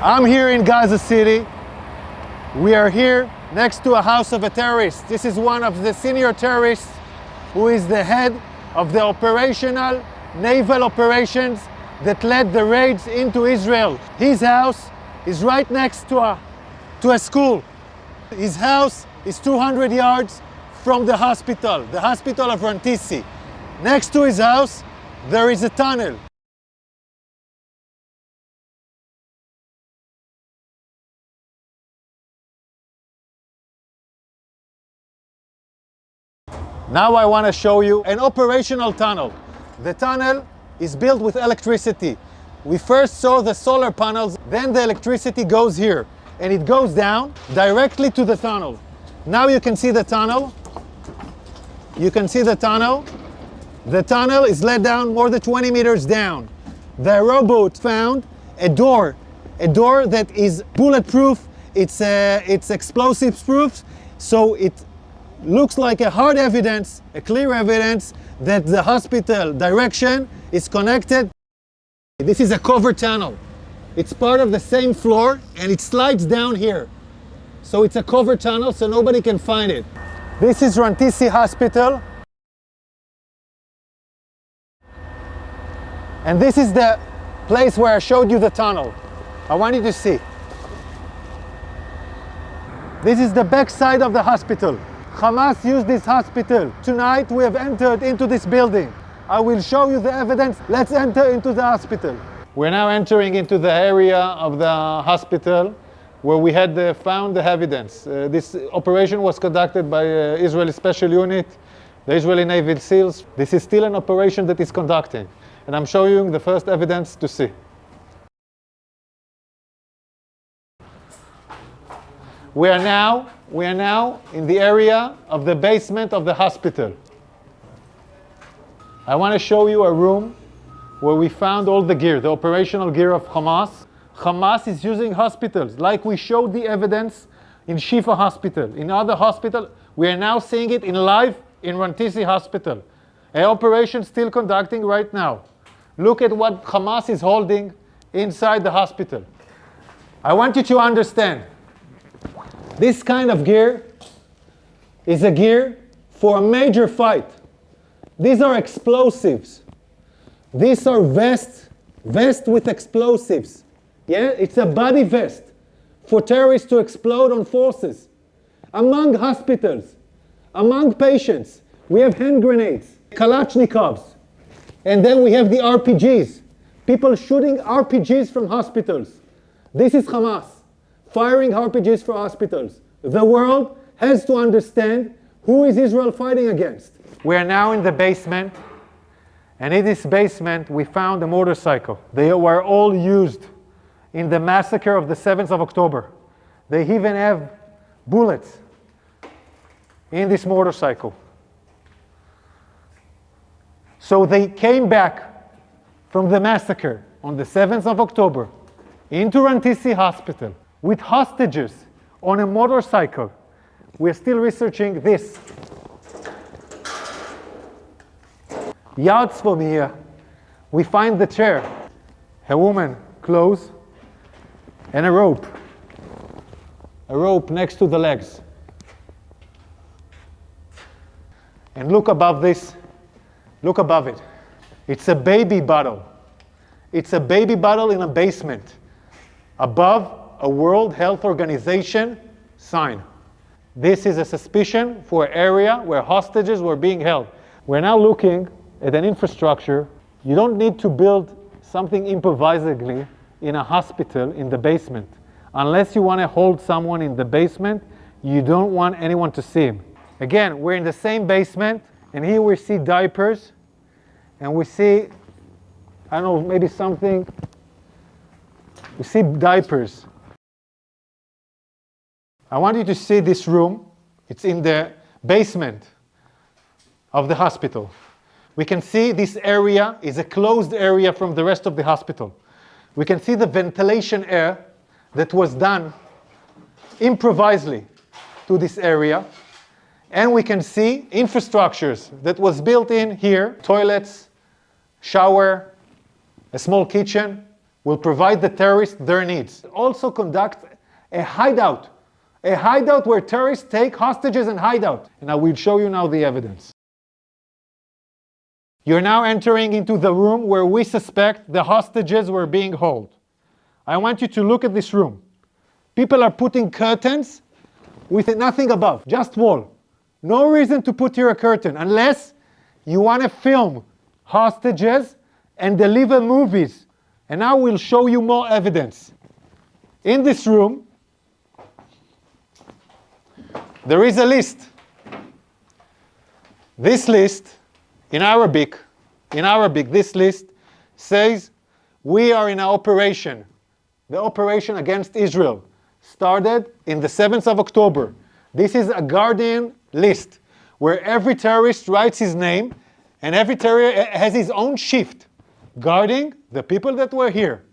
I'm here in Gaza City. We are here next to a house of a terrorist. This is one of the senior terrorists who is the head of the operational naval operations that led the raids into Israel. His house is right next to a school. His house is 200 yards from the hospital of Rantisi. Next to his house, there is a tunnel. Now I want to show you an operational tunnel. The tunnel is built with electricity. We first saw the solar panels, then the electricity goes here, and it goes down directly to the tunnel. Now you can see the tunnel. You can see the tunnel. The tunnel is let down more than 20 meters down. The robot found a door that is bulletproof. It's explosives proof, so it looks like a hard evidence, a clear evidence that the hospital direction is connected. This is a covered tunnel. It's part of the same floor and it slides down here. So it's a covered tunnel so nobody can find it. This is Rantisi Hospital. And this is the place where I showed you the tunnel. I want you to see. This is the back side of the hospital. Hamas used this hospital. Tonight we have entered into this building. I will show you the evidence. Let's enter into the hospital. We're now entering into the area of the hospital where we had found the evidence. This operation was conducted by Israeli Special Unit, the Israeli Navy SEALs. This is still an operation that is conducting. And I'm showing you the first evidence to see. We are now in the area of the basement of the hospital. I want to show you a room where we found all the gear, the operational gear of Hamas. Hamas is using hospitals, like we showed the evidence in Shifa Hospital. In other hospitals, we are now seeing it in live in Rantisi Hospital. An operation still conducting right now. Look at what Hamas is holding inside the hospital. I want you to understand, this kind of gear is a gear for a major fight. These are explosives. These are vests with explosives. Yeah, it's a body vest for terrorists to explode on forces. Among hospitals, among patients, we have hand grenades, Kalashnikovs, and then we have the RPGs. People shooting RPGs from hospitals. This is Hamas firing RPGs for hospitals. The world has to understand who is Israel fighting against. We are now in the basement, and in this basement we found a motorcycle. They were all used in the massacre of the 7th of October. They even have bullets in this motorcycle. So they came back from the massacre on the 7th of October into Rantisi Hospital with hostages on a motorcycle. We're still researching this. Yards from here, we find the chair, a woman, clothes, and a rope. A rope next to the legs. And look above this, look above it. It's a baby bottle. It's a baby bottle in a basement. Above a World Health Organization sign. This is a suspicion for an area where hostages were being held. We're now looking at an infrastructure. You don't need to build something improvisedly in a hospital in the basement. Unless you want to hold someone in the basement, you don't want anyone to see him. Again, we're in the same basement, and here we see diapers, and we see, I don't know, maybe something. We see diapers. I want you to see this room. It's in the basement of the hospital. We can see this area is a closed area from the rest of the hospital. We can see the ventilation air that was done improvisedly to this area. And we can see infrastructures that was built in here, toilets, shower, a small kitchen, will provide the terrorists their needs. Also conduct a hideout where terrorists take hostages and hide out. And I will show you now the evidence. You're now entering into the room where we suspect the hostages were being held. I want you to look at this room. People are putting curtains with nothing above, just wall. No reason to put here a curtain unless you want to film hostages and deliver movies. And now we'll show you more evidence. In this room, there is a list. This list, in Arabic, this list says, we are in an operation. The operation against Israel started in the 7th of October. This is a Guardian list where every terrorist writes his name and every terrorist has his own shift guarding the people that were here.